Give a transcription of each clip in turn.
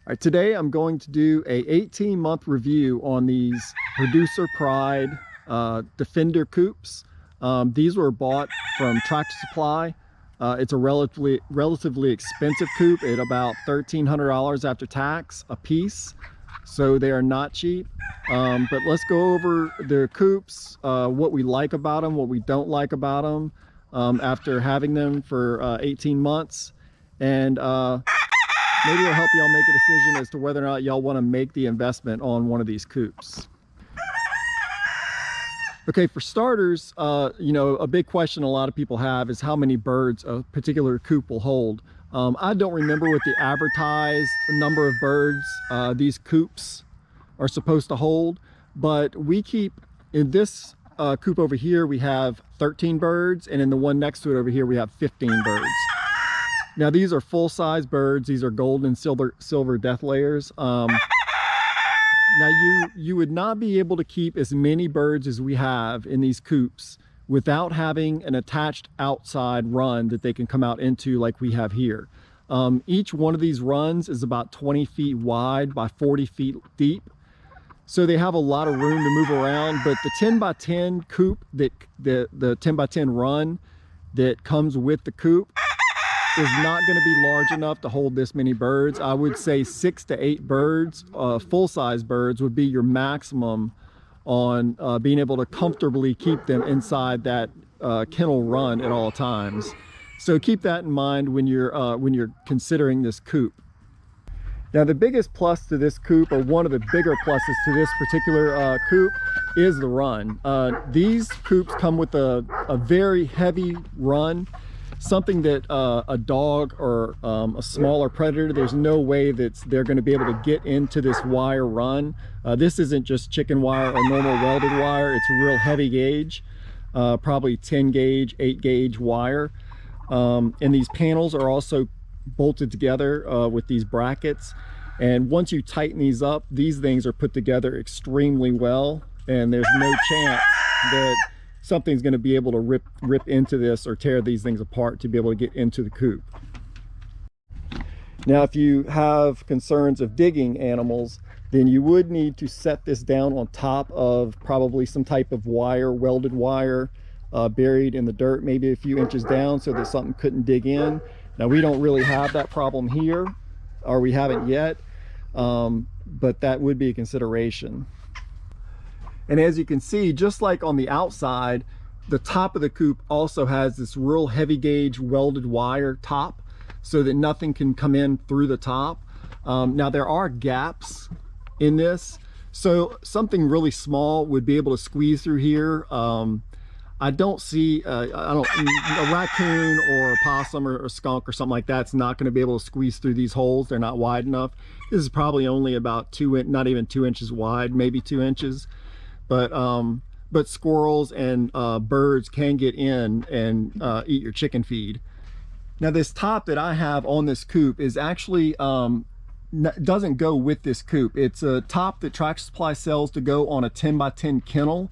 All right, today I'm going to do a 18-month review on these Producer Pride Defender Coops. These were bought from Tractor Supply. It's a relatively expensive coop at about $1,300 after tax a piece, so they are not cheap. But let's go over the coops, what we like about them, what we don't like about them after having them for 18 months, and maybe it'll help y'all make a decision as to whether or not y'all want to make the investment on one of these coops. Okay, for starters, you know, a big question a lot of people have is how many birds a particular coop will hold. I don't remember what the advertised number of birds these coops are supposed to hold, but we keep, in this coop over here, we have 13 birds, and in the one next to it over here, we have 15 birds. Now these are full-size birds. These are gold and silver death layers. Now you would not be able to keep as many birds as we have in these coops without having an attached outside run that they can come out into like we have here. Each one of these runs is about 20 feet wide by 40 feet deep. So they have a lot of room to move around, but the 10 by 10 coop, the 10 by 10 run that comes with the coop is not going to be large enough to hold this many birds. I would say 6 to 8 birds, full-size birds, would be your maximum on being able to comfortably keep them inside that kennel run at all times. So keep that in mind when you're considering this coop. Now the biggest plus to this coop, or one of the bigger pluses to this particular coop, is the run. These coops come with a very heavy run. Something that a dog or a smaller predator, there's no way that they're going to be able to get into this wire run. This isn't just chicken wire or normal welded wire. It's a real heavy gauge, probably 10 gauge, 8 gauge wire. And these panels are also bolted together with these brackets. And once you tighten these up, these things are put together extremely well. And there's no chance that something's going to be able to rip into this or tear these things apart to be able to get into the coop. Now, if you have concerns of digging animals, then you would need to set this down on top of probably some type of wire, welded wire, buried in the dirt, maybe a few inches down, so that something couldn't dig in. Now, we don't really have that problem here, or we haven't yet, but that would be a consideration. And as you can see, just like on the outside, the top of the coop also has this real heavy gauge welded wire top so that nothing can come in through the top. Now there are gaps in this, so something really small would be able to squeeze through here. I don't see, a raccoon or a possum or a skunk or something like that's not going to be able to squeeze through these holes. They're not wide enough. This is probably only about not even 2 inches wide, maybe 2 inches. But squirrels and birds can get in and eat your chicken feed. Now this top that I have on this coop is actually doesn't go with this coop. It's a top that Tractor Supply sells to go on a 10 by 10 kennel,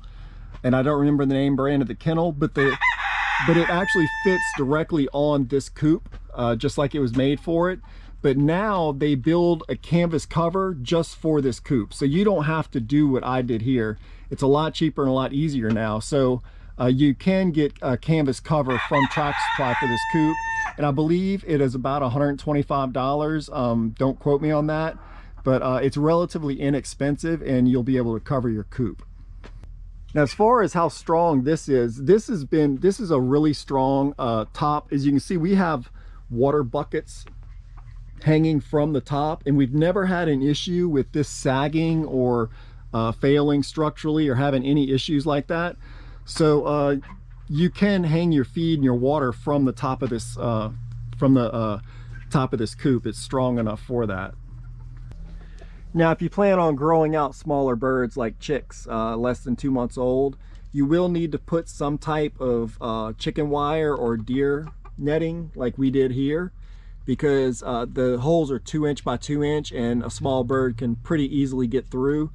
and I don't remember the name brand of the kennel, but it actually fits directly on this coop, just like it was made for it. But now they build a canvas cover just for this coop, so you don't have to do what I did here. It's a lot cheaper and a lot easier now. So you can get a canvas cover from Tractor Supply for this coop, and I believe it is about $125. Don't quote me on that, but it's relatively inexpensive, and you'll be able to cover your coop. Now, as far as how strong this is a really strong top. As you can see, we have water buckets hanging from the top, and we've never had an issue with this sagging or failing structurally or having any issues like that. So you can hang your feed and your water from the top of this top of this coop. It's strong enough for that. Now, if you plan on growing out smaller birds like chicks, less than 2 months old, you will need to put some type of chicken wire or deer netting like we did here, because the holes are 2 inch by 2 inch, and a small bird can pretty easily get through.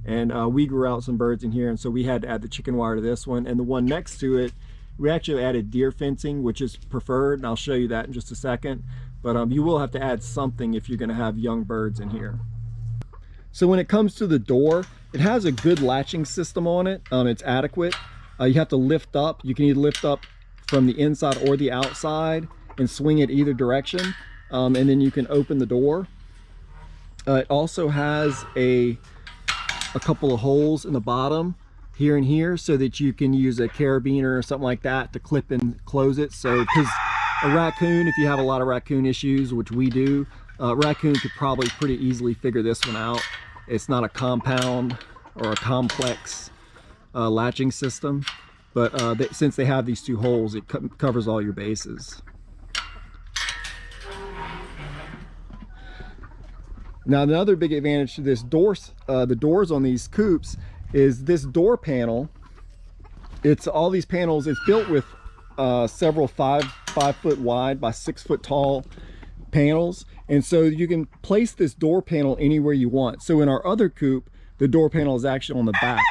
And we grew out some birds in here, and so we had to add the chicken wire to this one. And the one next to it, we actually added deer fencing, which is preferred, and I'll show you that in just a second. but you will have to add something if you're going to have young birds in here. So when it comes to the door, it has a good latching system on it. It's adequate. You have to lift up. You can either lift up from the inside or the outside and swing it either direction, and then you can open the door. It also has a couple of holes in the bottom here and here so that you can use a carabiner or something like that to clip and close it. So because a raccoon, if you have a lot of raccoon issues, which we do, raccoon could probably pretty easily figure this one out. It's not a compound or a complex latching system, but since they have these two holes, it covers all your bases. Now another big advantage to this the doors on these coops is this door panel. It's all these panels. It's built with several 5 foot wide by 6 foot tall panels, and so you can place this door panel anywhere you want. So in our other coop, the door panel is actually on the back.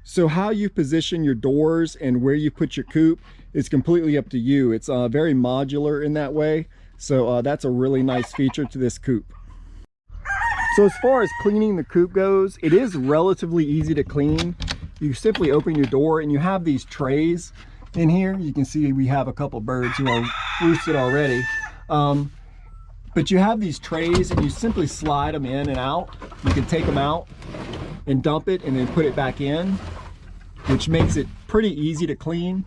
So how you position your doors and where you put your coop is completely up to you. It's very modular in that way. So that's a really nice feature to this coop. So as far as cleaning the coop goes, it is relatively easy to clean. You simply open your door and you have these trays in here. You can see we have a couple birds who are roosted already. But you have these trays and you simply slide them in and out. You can take them out and dump it and then put it back in, which makes it pretty easy to clean.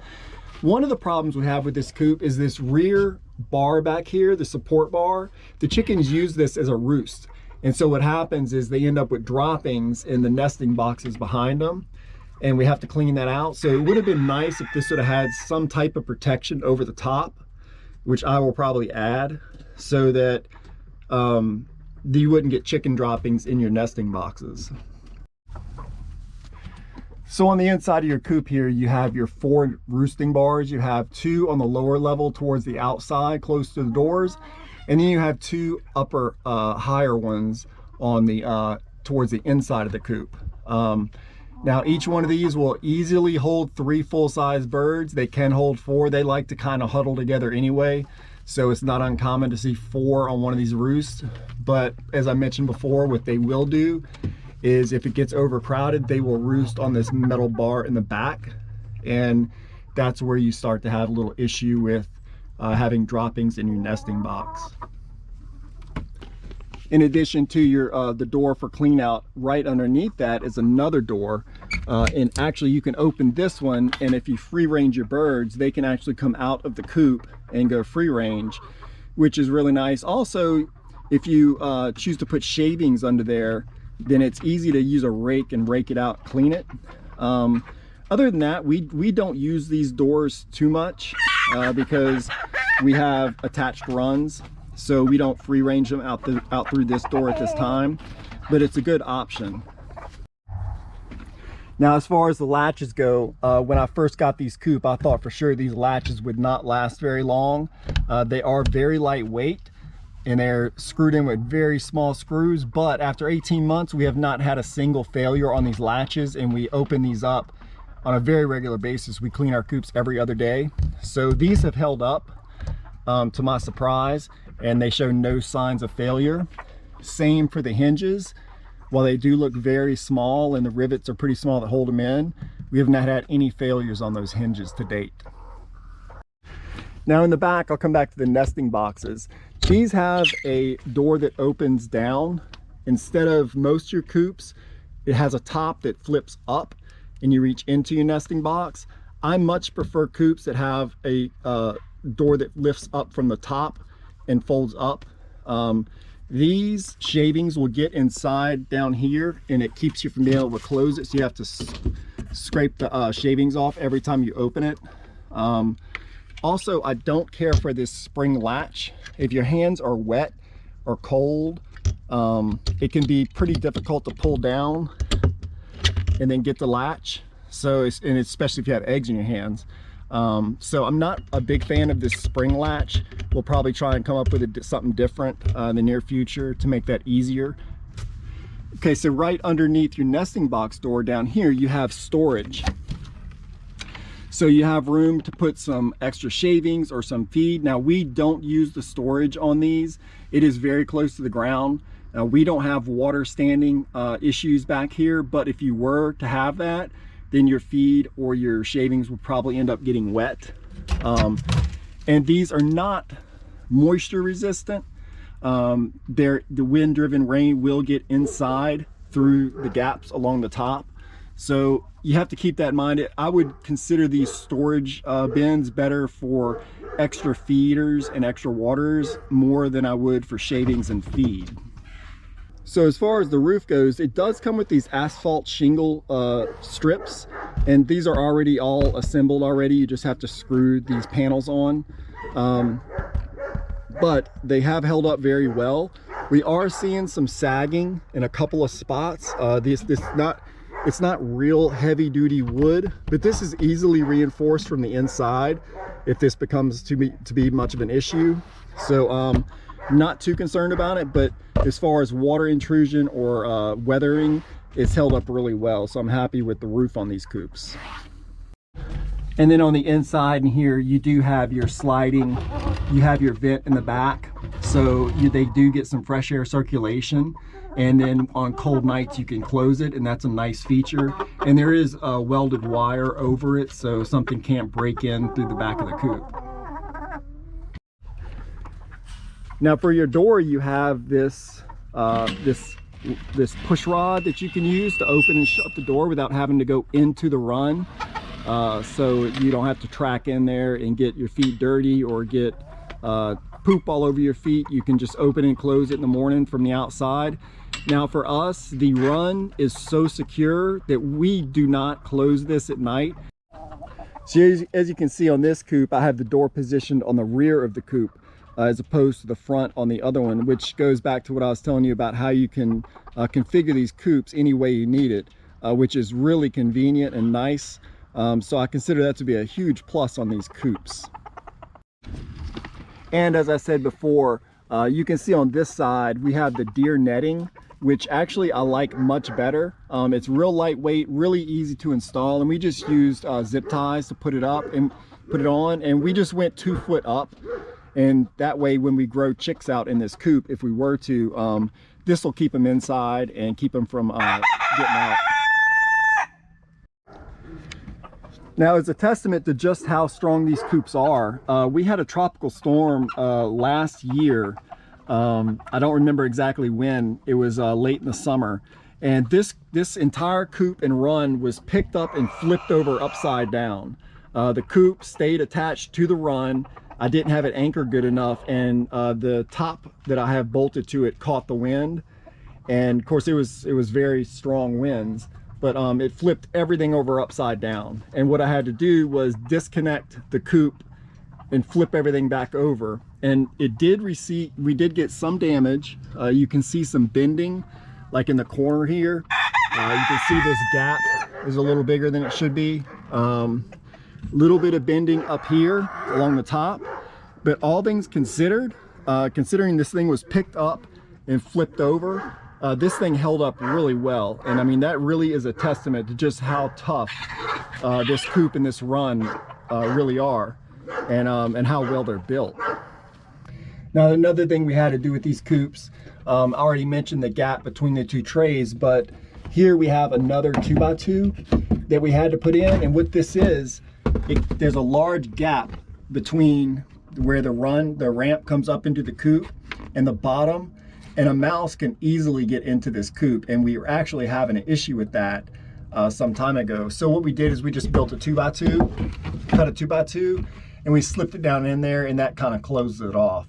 One of the problems we have with this coop is this rear bar back here, the support bar. The chickens use this as a roost. And so what happens is they end up with droppings in the nesting boxes behind them, and we have to clean that out. So it would have been nice if this would have had some type of protection over the top, which I will probably add, so that you wouldn't get chicken droppings in your nesting boxes. So on the inside of your coop here, you have your 4 roosting bars. You have 2 on the lower level towards the outside, close to the doors. And then you have 2 upper, higher ones on the towards the inside of the coop. Now each one of these will easily hold 3 full-size birds. They can hold 4. They like to kind of huddle together anyway. So it's not uncommon to see 4 on one of these roosts. But as I mentioned before, what they will do is if it gets overcrowded, they will roost on this metal bar in the back, and that's where you start to have a little issue with having droppings in your nesting box. In addition to your the door for clean out, right underneath that is another door, and actually you can open this one, and if you free range your birds, they can actually come out of the coop and go free range, which is really nice. Also, if you choose to put shavings under there, then it's easy to use a rake and rake it out, clean it. Other than that, we don't use these doors too much because we have attached runs, so we don't free range them out through this door at this time, but it's a good option. Now as far as the latches go, when I first got these coop, I thought for sure these latches would not last very long. They are very lightweight, and they're screwed in with very small screws, but after 18 months we have not had a single failure on these latches, and we open these up on a very regular basis. We clean our coops every other day, so these have held up to my surprise, and they show no signs of failure. Same for the hinges. While they do look very small and the rivets are pretty small that hold them in, we have not had any failures on those hinges to date. Now in the back, I'll come back to the nesting boxes. These have a door that opens down. Instead of most of your coops, it has a top that flips up and you reach into your nesting box. I much prefer coops that have a door that lifts up from the top and folds up. These shavings will get inside down here, and it keeps you from being able to close it, so you have to scrape the shavings off every time you open it. Also, I don't care for this spring latch. If your hands are wet or cold, it can be pretty difficult to pull down and then get the latch. So and especially if you have eggs in your hands. So I'm not a big fan of this spring latch. We'll probably try and come up with something different in the near future to make that easier. Okay, so right underneath your nesting box door down here, you have storage. So you have room to put some extra shavings or some feed. Now we don't use the storage on these. It is very close to the ground. We don't have water standing issues back here, but if you were to have that, then your feed or your shavings would probably end up getting wet. And these are not moisture resistant. The wind-driven rain will get inside through the gaps along the top. So you have to keep that in mind. I would consider these storage bins better for extra feeders and extra waters more than I would for shavings and feed. So as far as the roof goes, it does come with these asphalt shingle strips, and these are already all assembled already. You just have to screw these panels on. But they have held up very well. We are seeing some sagging in a couple of spots. It's not real heavy duty wood, but this is easily reinforced from the inside if this becomes to be much of an issue. So not too concerned about it, but as far as water intrusion or weathering, it's held up really well. So I'm happy with the roof on these coops. And then on the inside in here, you do have your sliding, you have your vent in the back. So they do get some fresh air circulation. And then on cold nights, you can close it, and that's a nice feature. And there is a welded wire over it, so something can't break in through the back of the coop. Now for your door, you have this this push rod that you can use to open and shut the door without having to go into the run. So you don't have to track in there and get your feet dirty or get poop all over your feet. You can just open and close it in the morning from the outside. Now for us, the run is so secure that we do not close this at night. So as you can see on this coop, I have the door positioned on the rear of the coop as opposed to the front on the other one, which goes back to what I was telling you about how you can configure these coops any way you need it, which is really convenient and nice. So I consider that to be a huge plus on these coops. And as I said before, you can see on this side we have the deer netting, which actually I like much better. It's real lightweight, really easy to install, and we just used zip ties to put it up and put it on, and we just went 2 foot up. And that way when we grow chicks out in this coop, if we were to, this will keep them inside and keep them from getting out. Now, as a testament to just how strong these coops are, we had a tropical storm last year. I don't remember exactly when. It was late in the summer. And this entire coop and run was picked up and flipped over upside down. The coop stayed attached to the run. I didn't have it anchored good enough, and the top that I have bolted to it caught the wind. And of course it was very strong winds. But it flipped everything over upside down. And what I had to do was disconnect the coop and flip everything back over. And we did get some damage. You can see some bending, like in the corner here. You can see this gap is a little bigger than it should be. Little bit of bending up here along the top. But all things considered, considering this thing was picked up and flipped over, this thing held up really well. And I mean, that really is a testament to just how tough this coop and this run really are, and how well they're built. Now, another thing we had to do with these coops, I already mentioned the gap between the two trays, but here we have another 2x2 that we had to put in. And what this is, there's a large gap between where the ramp comes up into the coop and the bottom. And a mouse can easily get into this coop, and we were actually having an issue with that some time ago. So what we did is we just built a 2x2, cut a 2x2, and we slipped it down in there, and that kind of closes it off.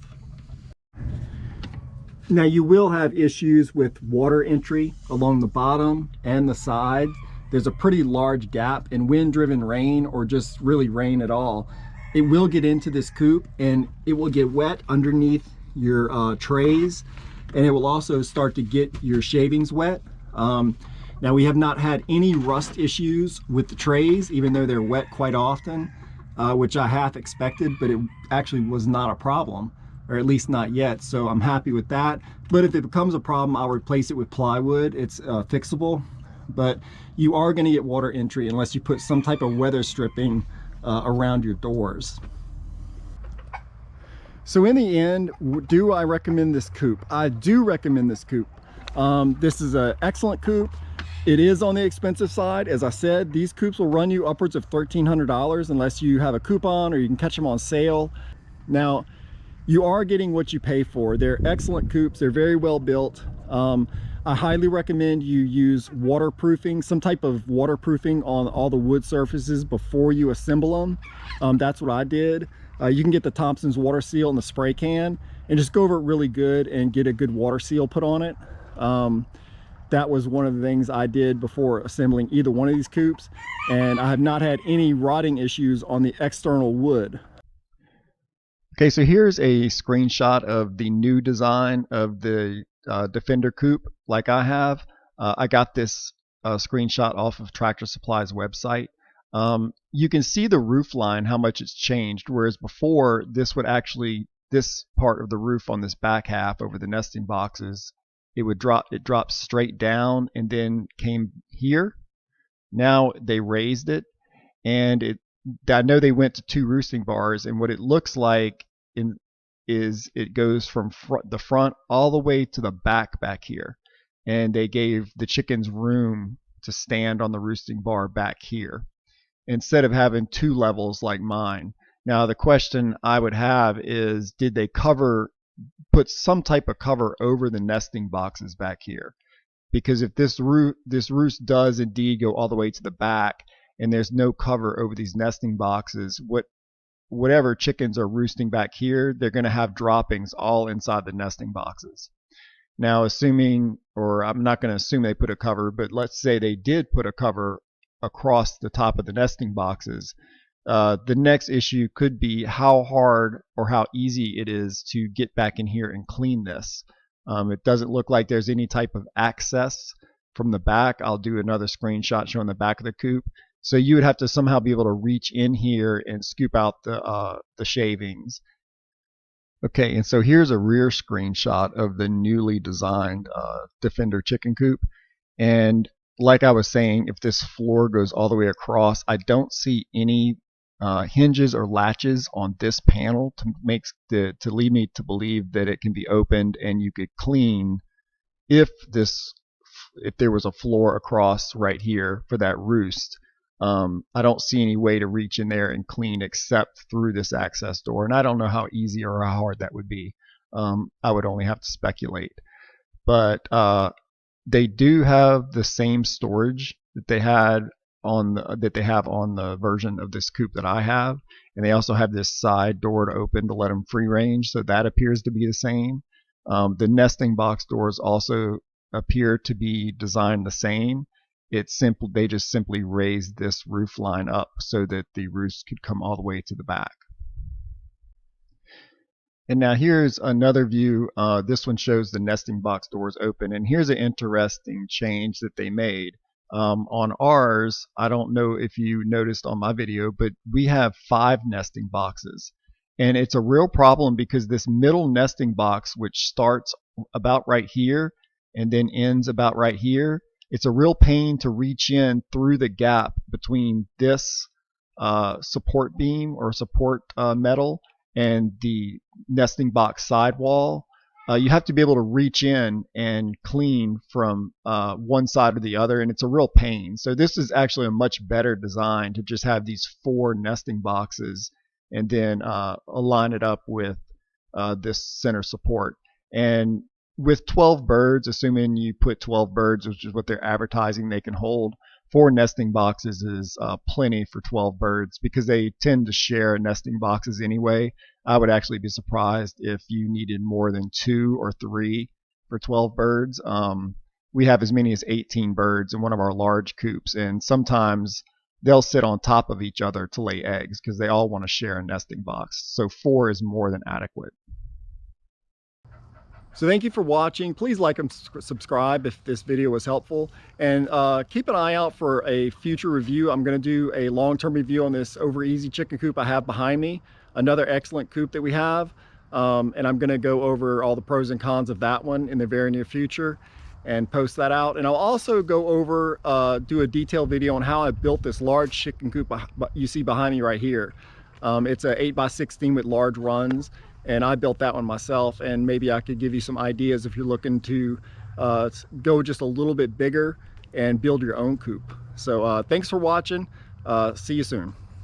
Now you will have issues with water entry along the bottom and the side. There's a pretty large gap, and wind-driven rain, or just really rain at all, it will get into this coop, and it will get wet underneath your trays. And it will also start to get your shavings wet. Now we have not had any rust issues with the trays, even though they're wet quite often, which I half expected, but it actually was not a problem, or at least not yet. So I'm happy with that. But if it becomes a problem, I'll replace it with plywood. It's fixable, but you are gonna get water entry unless you put some type of weather stripping around your doors. So in the end, do I recommend this coop? I do recommend this coop. This is an excellent coop. It is on the expensive side. As I said, these coops will run you upwards of $1,300 unless you have a coupon or you can catch them on sale. Now, you are getting what you pay for. They're excellent coops. They're very well built. I highly recommend you use waterproofing, some type of waterproofing on all the wood surfaces before you assemble them. That's what I did. You can get the Thompson's water seal in the spray can and just go over it really good and get a good water seal put on it. That was one of the things I did before assembling either one of these coops, and I have not had any rotting issues on the external wood. Okay, so here's a screenshot of the new design of the Defender coop like I have. I got this screenshot off of Tractor Supply's website. You can see the roof line, how much it's changed, whereas before this would actually, this part of the roof on this back half over the nesting boxes, it drops straight down and then came here. Now they raised it, and I know they went to 2 roosting bars, and what it looks like is it goes from the front all the way to the back here, and they gave the chickens room to stand on the roosting bar back here instead of having 2 levels like mine. Now the question I would have is, did they put some type of cover over the nesting boxes back here? Because if this roost does indeed go all the way to the back and there's no cover over these nesting boxes, whatever chickens are roosting back here, they're going to have droppings all inside the nesting boxes. Now assuming, or I'm not going to assume they put a cover, but let's say they did put a cover across the top of the nesting boxes, the next issue could be how hard or how easy it is to get back in here and clean this. It doesn't look like there's any type of access from the back. I'll do another screenshot showing the back of the coop. So you would have to somehow be able to reach in here and scoop out the shavings. Okay, and so here's a rear screenshot of the newly designed Defender chicken coop. And like I was saying, if this floor goes all the way across, I don't see any hinges or latches on this panel to lead me to believe that it can be opened and you could clean if there was a floor across right here for that roost. I don't see any way to reach in there and clean except through this access door, and I don't know how easy or how hard that would be. I would only have to speculate, but they do have the same storage that they have on the version of this coop that I have, and they also have this side door to open to let them free range, so that appears to be the same. The nesting box doors also appear to be designed the same. They just simply raised this roof line up so that the roost could come all the way to the back. And now here's another view. This one shows the nesting box doors open, and here's an interesting change that they made. On ours, I don't know if you noticed on my video, but we have 5 nesting boxes, and it's a real problem because this middle nesting box, which starts about right here and then ends about right here, it's a real pain to reach in through the gap between this support beam or support metal and the nesting box sidewall. You have to be able to reach in and clean from one side or the other, and it's a real pain. So this is actually a much better design to just have these 4 nesting boxes and then align it up with this center support. And with 12 birds, assuming you put 12 birds, which is what they're advertising they can hold, 4 nesting boxes is plenty for 12 birds because they tend to share nesting boxes anyway. I would actually be surprised if you needed more than 2 or 3 for 12 birds. We have as many as 18 birds in one of our large coops, and sometimes they'll sit on top of each other to lay eggs because they all want to share a nesting box. So 4 is more than adequate. So thank you for watching. Please like and subscribe if this video was helpful, and keep an eye out for a future review. I'm going to do a long-term review on this Over Easy chicken coop I have behind me, another excellent coop that we have, and I'm going to go over all the pros and cons of that one in the very near future. and post that out. And I'll also go over, do a detailed video on how I built this large chicken coop you see behind me right here. It's a 8x16 with large runs, and I built that one myself, and maybe I could give you some ideas if you're looking to go just a little bit bigger and build your own coop. So thanks for watching. See you soon.